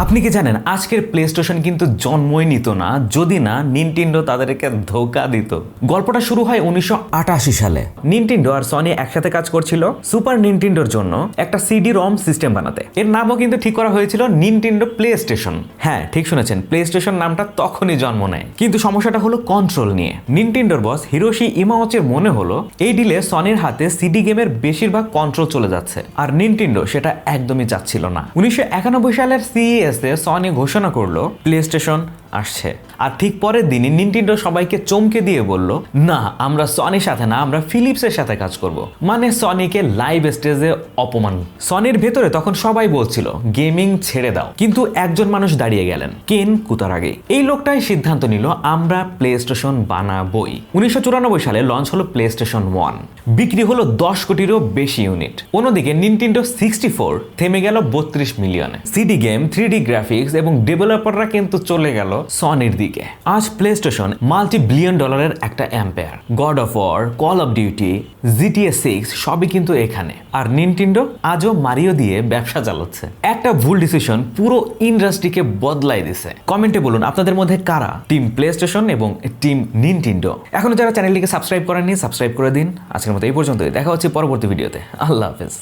আপনি কি জানেন আজকের প্লে স্টেশন কিন্তু জন্মই নিত না যদি না নিনটেন্ডো তাদেরকে ধোকা দিত। গল্পটা শুরু হয় 1988 সালে। নিনটেন্ডো আর সনি একসাথে কাজ করছিল সুপার নিনটেন্ডোর জন্য একটা সিডি রম সিস্টেম বানাতে। এর নামও কিন্তু ঠিক করা হয়েছিল নিনটেন্ডো প্লে স্টেশন। হ্যাঁ, ঠিক শুনেছেন, প্লে স্টেশন নামটা তখনই জন্ম নেয়। কিন্তু সমস্যাটা হলো কন্ট্রোল নিয়ে। নিনটেন্ডোর বস হিরোশি ইমাওয়াচির মনে হলো এই ডিলে সনির হাতে সিডি গেমের বেশিরভাগ কন্ট্রোল চলে যাচ্ছে, আর নিনটেন্ডো সেটা একদমই চাচ্ছিল না। 1991 সালের সিইএস এ সনি ঘোষণা করলো প্লে স্টেশন আসছে, আর ঠিক পরের দিনই নিনটেন্ডো সবাইকে চমকে দিয়ে বলল, না, আমরা সনির সাথে না, আমরা ফিলিপসের সাথে কাজ করব। মানে সনিকে লাইভ স্টেজে অপমান। সনির ভেতরে তখন সবাই বলছিল গেমিং ছেড়ে দাও, কিন্তু একজন মানুষ দাঁড়িয়ে গেলেন, কেন কুতারাগে। এই লোকটাই সিদ্ধান্ত নিল আমরা প্লে স্টেশন বানাবই। 1994 সালে লঞ্চ হলো প্লে স্টেশন 1। বিক্রি হলো 10 কোটিরও বেশি ইউনিট। অন্যদিকে নিনটেন্ডো 64 থেমে গেল 32 মিলিয়নে। সিডি গেম, 3D গ্রাফিক্স এবং ডেভেলপাররা কিন্তু চলে গেল সনির দিকে। আজ প্লে স্টেশন $multi-billion একটা empire. God of War, call of duty, GTA 6 সবই কিন্তু এখানে। আর নিনটেন্ডো আজও মারিও দিয়ে ব্যবসা চালাচ্ছে। একটা ভুল ডিসিশন পুরো ইন্ডাস্ট্রিকে বদলাই দিছে। কমেন্টে বলুন আপনাদের মধ্যে কারা টিম প্লে স্টেশন এবং টিম নিনটেন্ডো। এখনো যারা চ্যানেলটিকে সাবস্ক্রাইব করেননি সাবস্ক্রাইব করে দিন। আজকের মতো এই পর্যন্তই, দেখা হচ্ছে পরবর্তী ভিডিওতে। আল্লাহ হাফেজ।